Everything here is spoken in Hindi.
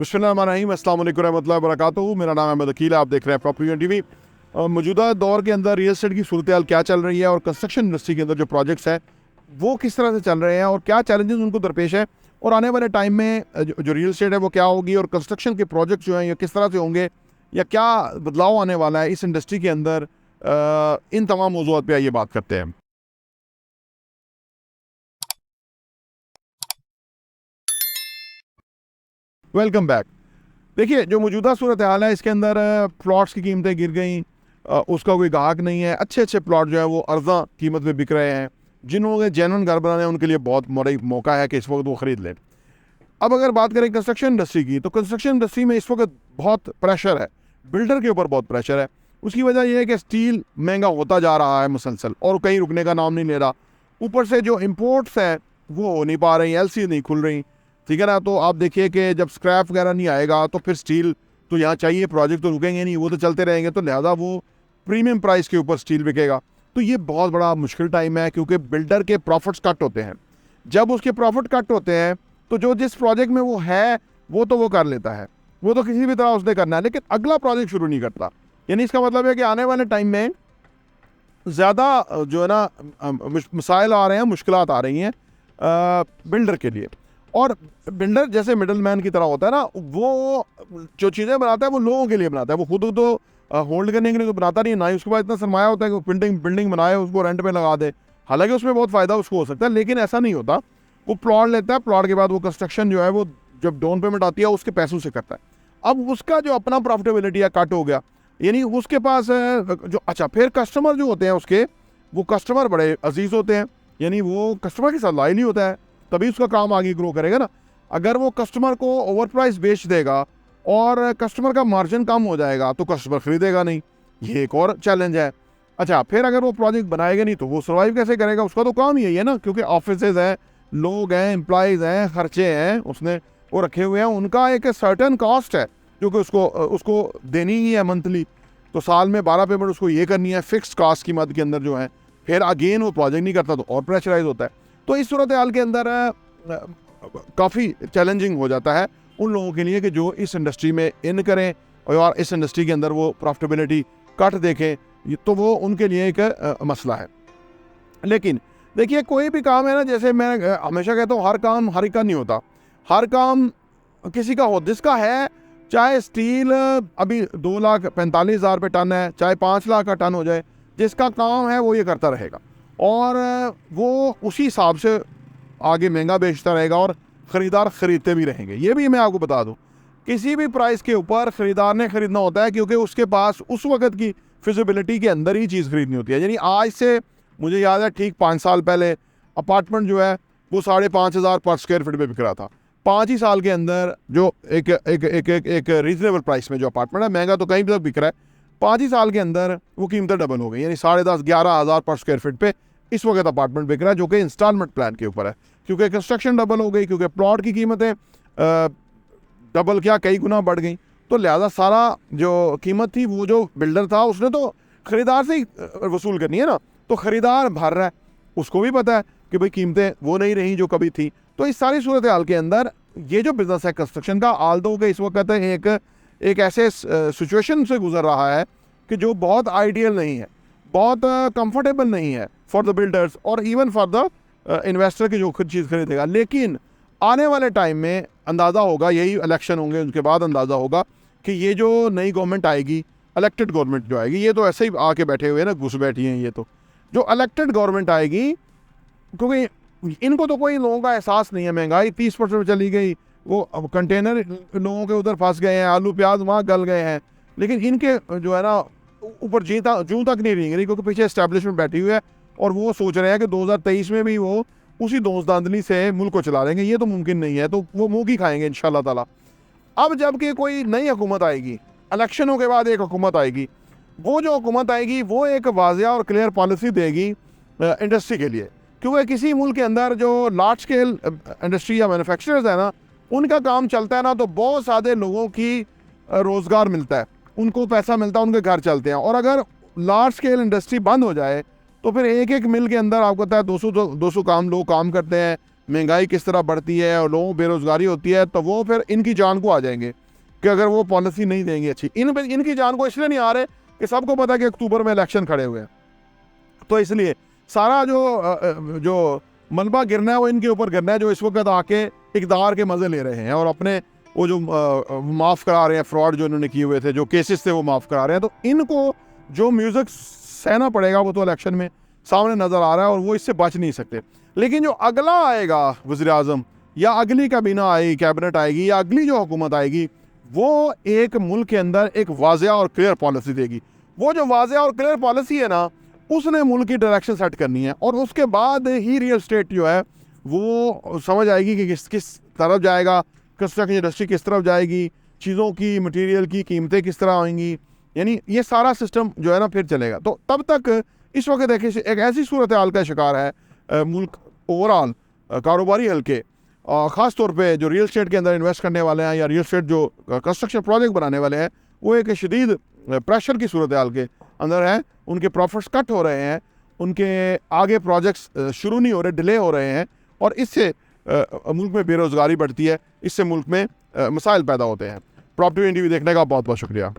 बिस्मिल्लाहिर्रहमानिर्रहीम, अस्सलाम वालेकुम रहमतुल्लाहि व बरकातुहू। मेरा नाम अहमद अकील है, आप देख रहे हैं प्रॉपर्टी टीवी। मौजूदा दौर के अंदर रियल एस्टेट की सूरत हाल क्या चल रही है और कंस्ट्रक्शन इंडस्ट्री के अंदर जो प्रोजेक्ट्स हैं वो किस तरह से चल रहे हैं और क्या चैलेंजेस उनको दरपेश है, और आने वाले टाइम में जो रियल एस्टेट है वो क्या होगी और कंस्ट्रक्शन के प्रोजेक्ट जो हैं ये किस तरह से होंगे या क्या बदलाव आने वाला है इस इंडस्ट्री के अंदर, इन तमाम मौज़ूआत पे आइए बात करते हैं। Welcome back. देखिए, जो मौजूदा सूरत हाल है इसके अंदर प्लॉट्स की कीमतें गिर गई, उसका कोई गाहक नहीं है। अच्छे अच्छे प्लॉट जो है वो अर्जा कीमत में बिक रहे हैं। जिन्होंने जेन्युइन घर बनाने हैं उनके लिए बहुत बड़ा मौका है कि इस वक्त वो ख़रीद लें। अब अगर बात करें कंस्ट्रक्शन इंडस्ट्री की, तो कंस्ट्रक्शन इंडस्ट्री में इस वक्त बहुत प्रेशर है, बिल्डर के ऊपर बहुत प्रेशर है। उसकी वजह यह है कि स्टील महंगा होता जा रहा है मुसलसल और कहीं रुकने का नाम नहीं ले रहा। ऊपर से जो इम्पोर्ट्स हैं वो हो नहीं पा रही, एलसी नहीं खुल रही, ठीक है ना। तो आप देखिए कि जब स्क्रैप वगैरह नहीं आएगा तो फिर स्टील तो यहाँ चाहिए, प्रोजेक्ट तो रुकेंगे नहीं, वो तो चलते रहेंगे, तो लिहाजा वो प्रीमियम प्राइस के ऊपर स्टील बिकेगा। तो ये बहुत बड़ा मुश्किल टाइम है क्योंकि बिल्डर के प्रॉफिट्स कट होते हैं। जब उसके प्रॉफिट कट होते हैं तो जो जिस प्रोजेक्ट में वो है वो तो वो कर लेता है, वो तो किसी भी तरह उसने करना है, लेकिन अगला प्रोजेक्ट शुरू नहीं करता। यानी इसका मतलब है कि आने वाले टाइम में ज़्यादा जो है ना मसाइल आ रहे हैं, मुश्किलात आ रही हैं बिल्डर के लिए। और बिल्डर जैसे मिडल मैन की तरह होता है ना, वो जो चीज़ें बनाता है वो लोगों के लिए बनाता है, वो खुद तो होल्ड करने के लिए तो बनाता नहीं है, ना ही उसके पास इतना सरमाया होता है कि वो बिल्डिंग बनाए उसको रेंट पे लगा दे। हालांकि उसमें बहुत फ़ायदा उसको हो सकता है, लेकिन ऐसा नहीं होता। वो प्लॉट लेता है, प्लॉट के बाद वो कंस्ट्रक्शन जो है वो जब डाउन पेमेंट आती है उसके पैसों से करता है। अब उसका जो अपना प्रॉफिटेबिलिटी है कट हो गया, यानी उसके पास जो अच्छा फिर कस्टमर जो होते हैं उसके, वो कस्टमर बड़े अजीज़ होते हैं, यानी वो कस्टमर के साथ लॉयल होता है, तभी उसका काम आगे ग्रो करेगा ना। अगर वो कस्टमर को ओवर प्राइस बेच देगा और कस्टमर का मार्जिन कम हो जाएगा तो कस्टमर खरीदेगा नहीं, ये एक और चैलेंज है। अच्छा, फिर अगर वो प्रोजेक्ट बनाएगा नहीं तो वो सर्वाइव कैसे करेगा? उसका तो काम यही है ना, क्योंकि ऑफिस हैं, लोग हैं, एम्प्लॉयज़ हैं, खर्चे हैं उसने वो रखे हुए हैं, उनका एक सर्टन कॉस्ट है जो कि उसको देनी ही है मंथली। तो साल में 12 पेमेंट उसको ये करनी है फिक्स्ड कास्ट की मद के अंदर जो है। फिर अगेन वो प्रोजेक्ट नहीं करता तो और प्रेशराइज होता है। तो इस सूरत हाल के अंदर काफ़ी चैलेंजिंग हो जाता है उन लोगों के लिए कि जो इस इंडस्ट्री में इन करें और इस इंडस्ट्री के अंदर वो प्रॉफिटेबिलिटी कट देखें, तो वो उनके लिए एक मसला है। लेकिन देखिए, कोई भी काम है ना, जैसे मैं हमेशा कहता हूँ, हर काम हर एक का नहीं होता, हर काम किसी का हो। जिसका है, चाहे स्टील अभी 2,45,000 पे टन है, चाहे 5 लाख का टन हो जाए, जिसका काम है वो ये करता रहेगा और वो उसी हिसाब से आगे महंगा बेचता रहेगा और ख़रीदार ख़रीदते भी रहेंगे। ये भी मैं आपको बता दूं, किसी भी प्राइस के ऊपर ख़रीदार ने ख़रीदना होता है क्योंकि उसके पास उस वक्त की फिजिबिलिटी के अंदर ही चीज़ ख़रीदनी होती है। यानी आज से मुझे याद है ठीक 5 साल पहले अपार्टमेंट जो है वो 5,500 पर स्क्वायर फीट में बिक रहा था। 5 ही साल के अंदर जो एक रीजनेबल प्राइस में जो अपार्टमेंट है, महंगा तो कहीं भी बिक रहा है, 5 ही साल के अंदर वो कीमतें डबल हो गई। यानी 10,500-11,000 पर स्क्वायर फीट पे इस वक्त अपार्टमेंट बिक रहा है, जो कि इंस्टॉलमेंट प्लान के ऊपर है, क्योंकि कंस्ट्रक्शन डबल हो गई, क्योंकि प्लॉट की कीमतें डबल क्या कई गुना बढ़ गई। तो लिहाजा सारा जो कीमत थी वो जो बिल्डर था उसने तो ख़रीदार से ही वसूल करनी है ना, तो ख़रीदार भर रहा है, उसको भी पता है कि भाई कीमतें वो नहीं रही जो कभी थी। तो इस सारी सूरत हाल के अंदर ये जो बिज़नेस है कंस्ट्रक्शन का, आल्दो के इस वक्त एक ऐसे सिचुएशन से गुजर रहा है कि जो बहुत आइडियल नहीं है, बहुत कंफर्टेबल नहीं है फॉर द बिल्डर्स और इवन फॉर द इन्वेस्टर की जो खुद चीज़ खरीदेगा। लेकिन आने वाले टाइम में अंदाज़ा होगा, यही इलेक्शन होंगे उसके बाद अंदाज़ा होगा कि ये जो नई गवर्नमेंट आएगी, इलेक्टेड गवर्नमेंट जो आएगी, ये तो ऐसे ही आके बैठे हुए हैं ना, घुस बैठी हैं ये तो, जो इलेक्टेड गवर्नमेंट आएगी, क्योंकि इनको तो कोई लोगों का एहसास नहीं है। महंगाई 30% चली गई, वो कंटेनर लोगों के उधर फंस गए हैं, आलू प्याज वहाँ गल गए हैं, लेकिन इनके जो है ना ऊपर जूं तक नहीं रहेंगे, क्योंकि पीछे एस्टेब्लिशमेंट बैठी हुई है और वो सोच रहे हैं कि 2023 में भी वो उसी दोस्तांदनी से मुल्क को चला लेंगे। ये तो मुमकिन नहीं है, तो वो मुँह की खाएंगे इंशाल्लाह ताला। अब जबकि कोई नई हुकूमत आएगी, इलेक्शनों के बाद एक हुकूमत आएगी, वो जो हुकूमत आएगी वो एक वाज़िया और क्लियर पॉलिसी देगी इंडस्ट्री के लिए, क्योंकि किसी मुल्क के अंदर जो लार्ज स्केल इंडस्ट्री या मैन्युफैक्चरर्स है ना, उनका काम चलता है ना, तो बहुत सारे लोगों की रोज़गार मिलता है, उनको पैसा मिलता है, उनके घर चलते हैं। और अगर लार्ज स्केल इंडस्ट्री बंद हो जाए तो फिर एक मिल के अंदर आपको पता है 200 लोग काम करते हैं, महंगाई किस तरह बढ़ती है और लोगों को बेरोज़गारी होती है, तो वो फिर इनकी जान को आ जाएंगे कि अगर वो पॉलिसी नहीं देंगे अच्छी। इनकी जान को इसलिए नहीं आ रहे कि सबको पता है कि अक्टूबर में इलेक्शन खड़े हुए हैं, तो इसलिए सारा जो मलबा गिरना है वो इनके ऊपर गिरना है, जो इस वक्त आके इक़्तिदार के मज़े ले रहे हैं और अपने वो जो माफ़ करा रहे हैं, फ्रॉड जो इन्होंने किए हुए थे, जो केसेस थे वो माफ़ करा रहे हैं। तो इनको जो म्यूज़िक सहना पड़ेगा वो तो इलेक्शन में सामने नज़र आ रहा है और वो इससे बच नहीं सकते। लेकिन जो अगला आएगा वज़ीर-ए-आज़म, या अगली काबीना आएगी, कैबिनेट आएगी, या अगली जो हुकूमत आएगी, वो एक मुल्क के अंदर एक वाज़ेह और क्लियर पॉलिसी देगी। वो जो वाज़ेह और क्लियर पॉलिसी है ना, उसने मुल्क की डायरेक्शन सेट करनी है और उसके बाद ही रियल स्टेट जो है वो समझ आएगी कि किस तरफ जाएगा, कंस्ट्रक्शन इंडस्ट्री किस तरफ जाएगी, चीज़ों की, मटेरियल की कीमतें किस तरह आएंगी, यानी ये सारा सिस्टम जो है ना फिर चलेगा। तो तब तक इस वक्त देखिए एक ऐसी सूरत हाल का शिकार है मुल्क ओवरऑल, कारोबारी हल्के, ख़ास तौर पे जो रियल स्टेट के अंदर इन्वेस्ट करने वाले हैं या रियल स्टेट जो कंस्ट्रक्शन प्रोजेक्ट बनाने वाले हैं, वो एक शदीद प्रेशर की सूरत हाल के अंदर है। उनके प्रॉफिट्स कट हो रहे हैं, उनके आगे प्रोजेक्ट्स शुरू नहीं हो रहे, डिले हो रहे हैं, और इससे मुल्क में बेरोज़गारी बढ़ती है, इससे मुल्क में मसाइल पैदा होते हैं। प्रॉपर्टी इंटरव्यू देखने का बहुत बहुत शुक्रिया।